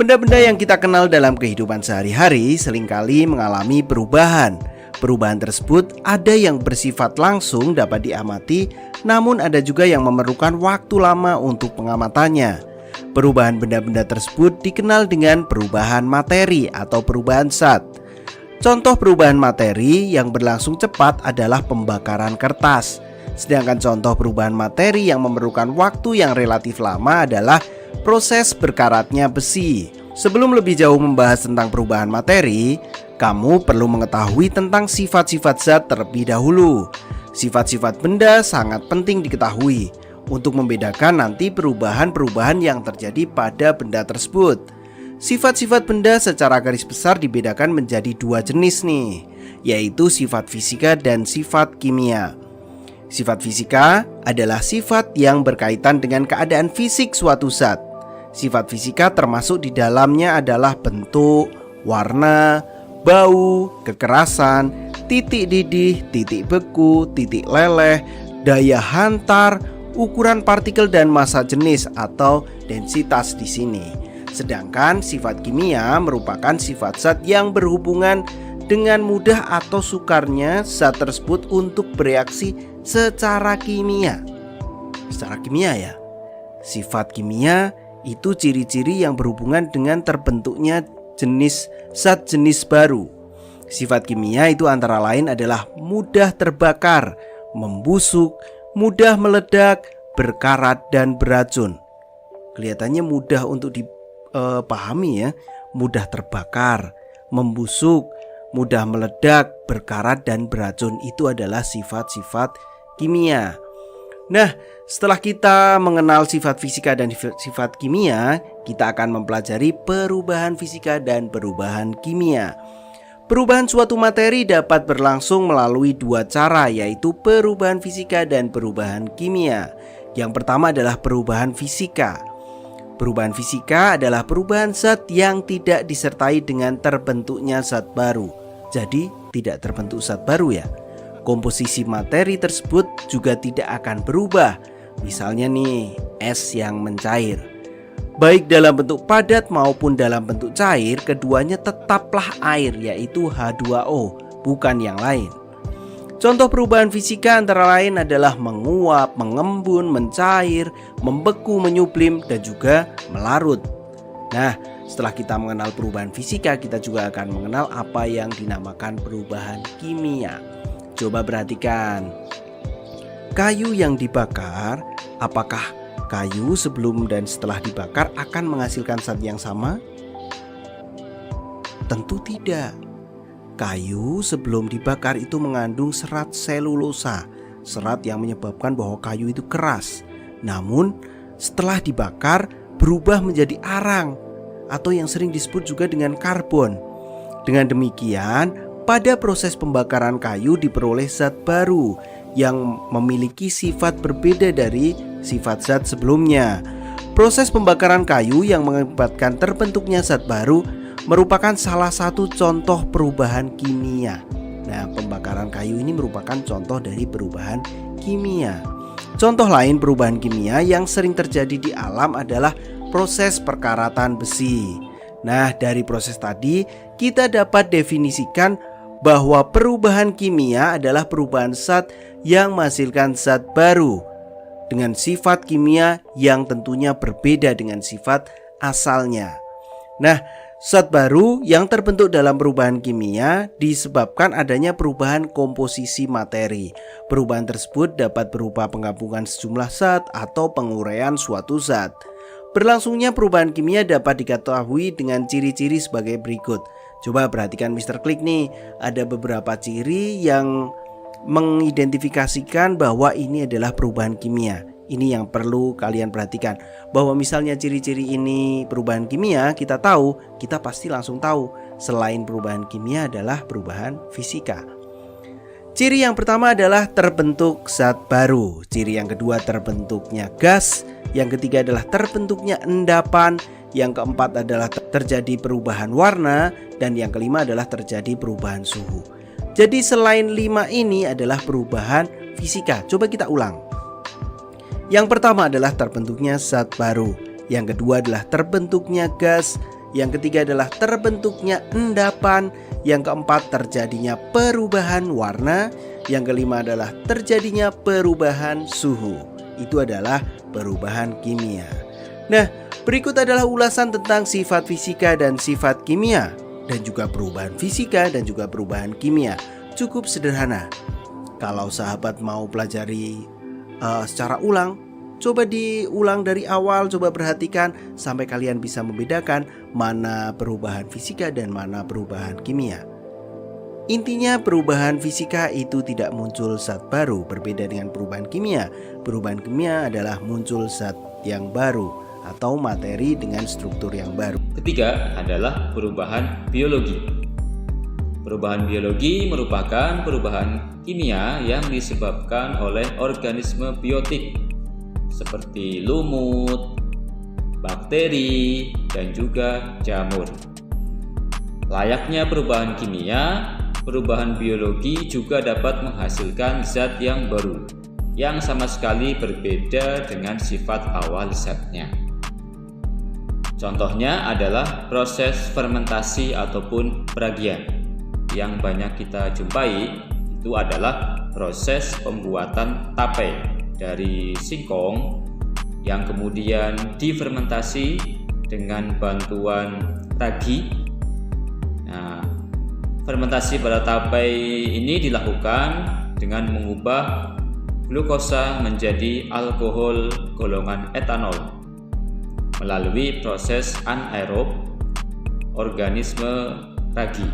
Benda-benda yang kita kenal dalam kehidupan sehari-hari seringkali mengalami perubahan. Perubahan tersebut ada yang bersifat langsung dapat diamati, namun ada juga yang memerlukan waktu lama untuk pengamatannya. Perubahan benda-benda tersebut dikenal dengan perubahan materi atau perubahan zat. Contoh perubahan materi yang berlangsung cepat adalah pembakaran kertas. Sedangkan contoh perubahan materi yang memerlukan waktu yang relatif lama adalah proses berkaratnya besi. Sebelum lebih jauh membahas tentang perubahan materi, kamu perlu mengetahui tentang sifat-sifat zat terlebih dahulu. Sifat-sifat benda sangat penting diketahui untuk membedakan nanti perubahan-perubahan yang terjadi pada benda tersebut. Sifat-sifat benda secara garis besar dibedakan menjadi dua jenis nih, yaitu sifat fisika dan sifat kimia. Sifat fisika adalah sifat yang berkaitan dengan keadaan fisik suatu zat. Sifat fisika termasuk di dalamnya adalah bentuk, warna, bau, kekerasan, titik didih, titik beku, titik leleh, daya hantar, ukuran partikel dan massa jenis atau densitas di sini. Sedangkan sifat kimia merupakan sifat zat yang berhubungan dengan mudah atau sukarnya zat tersebut untuk bereaksi secara kimia. Secara kimia ya. Sifat kimia itu ciri-ciri yang berhubungan dengan terbentuknya jenis zat jenis baru. Sifat kimia itu antara lain adalah mudah terbakar, membusuk, mudah meledak, berkarat, dan beracun. Kelihatannya mudah untuk dipahami ya. Mudah terbakar, membusuk, mudah meledak, berkarat, dan beracun. Itu adalah sifat-sifat kimia. Nah, setelah kita mengenal sifat fisika dan sifat kimia, kita akan mempelajari perubahan fisika dan perubahan kimia. Perubahan suatu materi dapat berlangsung melalui dua cara, yaitu perubahan fisika dan perubahan kimia. Yang pertama adalah perubahan fisika. Perubahan fisika adalah perubahan zat yang tidak disertai dengan terbentuknya zat baru. Jadi tidak terbentuk zat baru ya. Komposisi materi tersebut juga tidak akan berubah. Misalnya nih, es yang mencair. Baik dalam bentuk padat maupun dalam bentuk cair, keduanya tetaplah air, yaitu H2O, bukan yang lain. Contoh perubahan fisika antara lain adalah menguap, mengembun, mencair, membeku, menyublim, dan juga melarut. Nah, setelah kita mengenal perubahan fisika, kita juga akan mengenal apa yang dinamakan perubahan kimia. Coba perhatikan. Kayu yang dibakar, apakah kayu sebelum dan setelah dibakar akan menghasilkan zat yang sama? Tentu tidak. Kayu sebelum dibakar itu mengandung serat selulosa, serat yang menyebabkan bahwa kayu itu keras. Namun setelah dibakar berubah menjadi arang, atau yang sering disebut juga dengan karbon. Dengan demikian, pada proses pembakaran kayu diperoleh zat baru yang memiliki sifat berbeda dari sifat zat sebelumnya. Proses pembakaran kayu yang mengakibatkan terbentuknya zat baru merupakan salah satu contoh perubahan kimia. Nah, pembakaran kayu ini merupakan contoh dari perubahan kimia. Contoh lain perubahan kimia yang sering terjadi di alam adalah proses perkaratan besi. Nah, dari proses tadi kita dapat definisikan bahwa perubahan kimia adalah perubahan zat yang menghasilkan zat baru dengan sifat kimia yang tentunya berbeda dengan sifat asalnya. Nah, zat baru yang terbentuk dalam perubahan kimia disebabkan adanya perubahan komposisi materi. Perubahan tersebut dapat berupa penggabungan sejumlah zat atau penguraian suatu zat. Berlangsungnya perubahan kimia dapat diketahui dengan ciri-ciri sebagai berikut. Coba perhatikan Mr. Klik nih, ada beberapa ciri yang mengidentifikasikan bahwa ini adalah perubahan kimia. Ini yang perlu kalian perhatikan, bahwa misalnya ciri-ciri ini perubahan kimia, kita tahu, kita pasti langsung tahu selain perubahan kimia adalah perubahan fisika. Ciri yang pertama adalah terbentuk zat baru. Ciri yang kedua terbentuknya gas. Yang ketiga adalah terbentuknya endapan. Yang keempat adalah terjadi perubahan warna. Dan yang kelima adalah terjadi perubahan suhu. Jadi selain 5 ini adalah perubahan fisika. Coba kita ulang. Yang pertama adalah terbentuknya zat baru. Yang kedua adalah terbentuknya gas. Yang ketiga adalah terbentuknya endapan. Yang keempat, terjadinya perubahan warna. Yang kelima adalah terjadinya perubahan suhu. Itu adalah perubahan kimia. Nah, berikut adalah ulasan tentang sifat fisika dan sifat kimia, dan juga perubahan fisika dan juga perubahan kimia. Cukup sederhana. Kalau sahabat mau pelajari secara ulang, coba diulang dari awal, coba perhatikan sampai kalian bisa membedakan mana perubahan fisika dan mana perubahan kimia. Intinya perubahan fisika itu tidak muncul zat baru, berbeda dengan perubahan kimia. Perubahan kimia adalah muncul zat yang baru atau materi dengan struktur yang baru. Ketiga adalah perubahan biologi. Perubahan biologi merupakan perubahan kimia yang disebabkan oleh organisme biotik seperti lumut, bakteri, dan juga jamur. Layaknya perubahan kimia, perubahan biologi juga dapat menghasilkan zat yang baru yang sama sekali berbeda dengan sifat awal zatnya. Contohnya adalah proses fermentasi ataupun peragian. Yang banyak kita jumpai itu adalah proses pembuatan tape dari singkong yang kemudian difermentasi dengan bantuan ragi. Nah, fermentasi pada tape ini dilakukan dengan mengubah glukosa menjadi alkohol golongan etanol melalui proses anaerob organisme ragi.